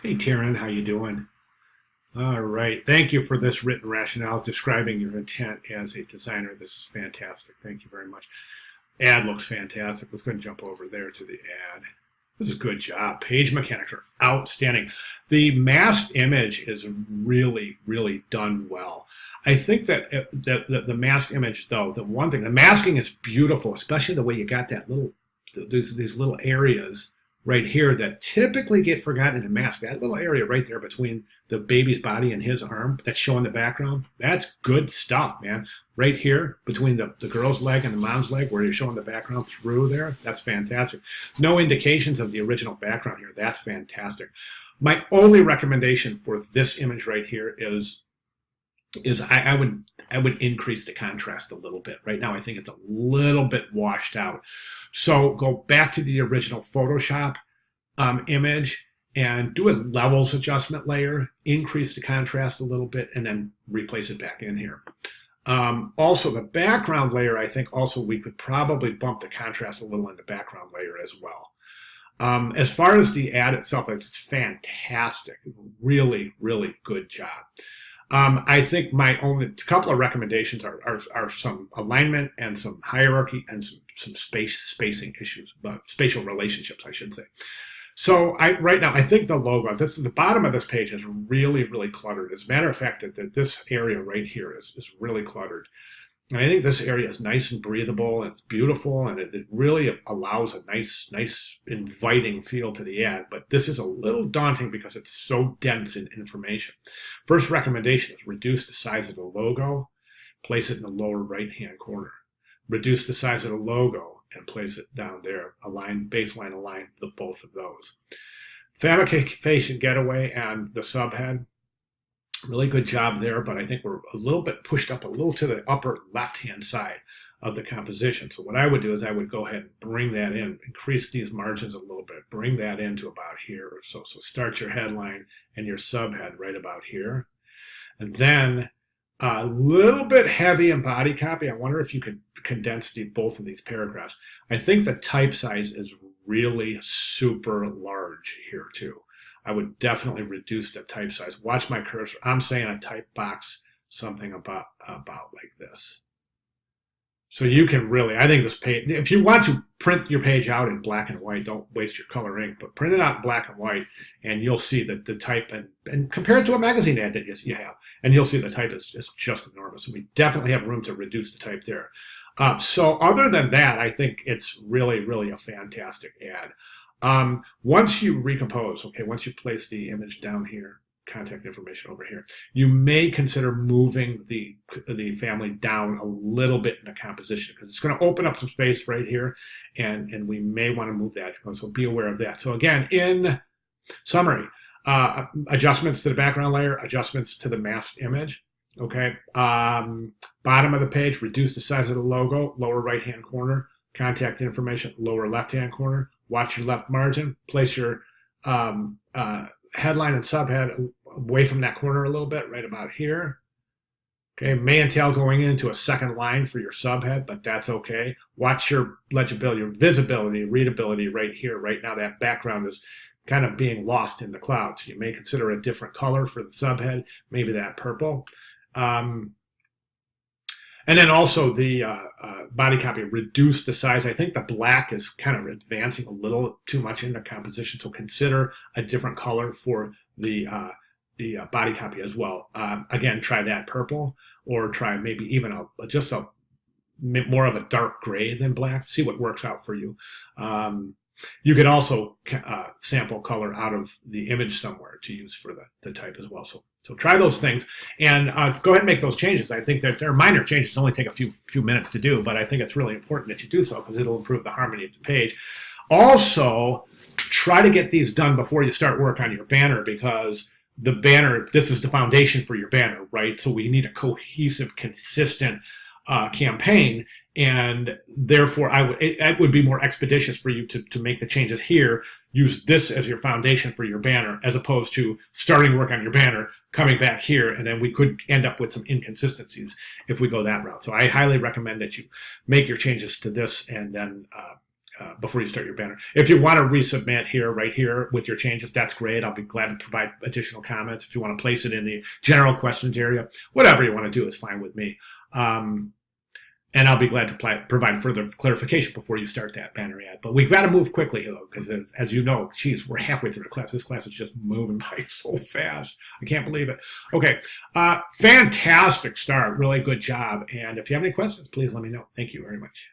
Hey, Taryn, how you doing? All right. Thank you for this written rationale describing your intent as a designer. This is fantastic. Thank you very much. Ad looks fantastic. Let's go ahead and jump over there to the ad. This is a good job. Page mechanics are outstanding. The masked image is really, really done well. I think that the masked image, though, the one thing, the masking is beautiful, especially the way you got that little, these little areas right here that typically get forgotten in a mask. That little area right there between the baby's body and his arm that's showing the background, that's good stuff, man. Right here between the girl's leg and the mom's leg where you're showing the background through there, that's fantastic. No indications of the original background here. That's fantastic. My only recommendation for this image right here is I would increase the contrast a little bit. Right now, I think it's a little bit washed out. So go back to the original Photoshop image and do a levels adjustment layer, increase the contrast a little bit, and then replace it back in here. Also, the background layer, I think also we could probably bump the contrast a little in the background layer as well. As far as the ad itself, it's fantastic. Really, really good job. I think my only couple of recommendations are some alignment and some hierarchy and some spacing issues, but spatial relationships, I should say. So right now, I think the logo, this is the bottom of this page is really, really cluttered. As a matter of fact, that this area right here is really cluttered. And I think this area is nice and breathable, and it's beautiful, and it really allows a nice, inviting feel to the ad. But this is a little daunting because it's so dense in information. First recommendation is reduce the size of the logo, place it in the lower right-hand corner. Reduce the size of the logo and place it down there. Baseline align both of those. Fabrication Getaway and the subhead. Really good job there, but I think we're a little bit pushed up a little to the upper left-hand side of the composition. So what I would do is I would go ahead and bring that in, increase these margins a little bit, bring that into about here or so. So start your headline and your subhead right about here. And then a little bit heavy in body copy. I wonder if you could condense both of these paragraphs. I think the type size is really super large here too. I would definitely reduce the type size. Watch my cursor. I'm saying a type box something about like this. So you can really, I think this page, if you want to print your page out in black and white, don't waste your color ink, but print it out in black and white, and you'll see that the type, and compare it to a magazine ad that you have, and you'll see the type is just enormous. And we definitely have room to reduce the type there. So other than that, I think it's really, really a fantastic ad. Once you recompose, okay, once you place the image down here, contact information over here, you may consider moving the family down a little bit in the composition because it's going to open up some space right here, and we may want to move that. So be aware of that. So again, in summary, adjustments to the background layer, adjustments to the masked image. Okay, bottom of the page, reduce the size of the logo, lower right-hand corner, contact information, lower left-hand corner. Watch your left margin. Place your headline and subhead away from that corner a little bit, right about here. Okay, may entail going into a second line for your subhead, but that's okay. Watch your legibility, your visibility, readability right here. Right now, that background is kind of being lost in the cloud. So you may consider a different color for the subhead, maybe that purple. And then also the body copy, reduce the size. I think the black is kind of advancing a little too much in the composition, so consider a different color for the body copy as well. Again, try that purple, or try maybe even just a more of a dark gray than black. See what works out for you. You could also sample color out of the image somewhere to use for the type as well. So try those things and go ahead and make those changes. I think that they're minor changes, only take a few minutes to do, but I think it's really important that you do so because it'll improve the harmony of the page. Also, try to get these done before you start work on your banner because the banner, this is the foundation for your banner, right? So we need a cohesive, consistent campaign. And therefore, it would be more expeditious for you to make the changes here, use this as your foundation for your banner, as opposed to starting work on your banner, coming back here, and then we could end up with some inconsistencies if we go that route. So I highly recommend that you make your changes to this and then before you start your banner. If you want to resubmit here, right here, with your changes, that's great. I'll be glad to provide additional comments. If you want to place it in the general questions area, whatever you want to do is fine with me. And I'll be glad to provide further clarification before you start that banner ad. But we've got to move quickly, though, because as you know, geez, we're halfway through the class. This class is just moving by so fast. I can't believe it. Okay, fantastic start. Really good job. And if you have any questions, please let me know. Thank you very much.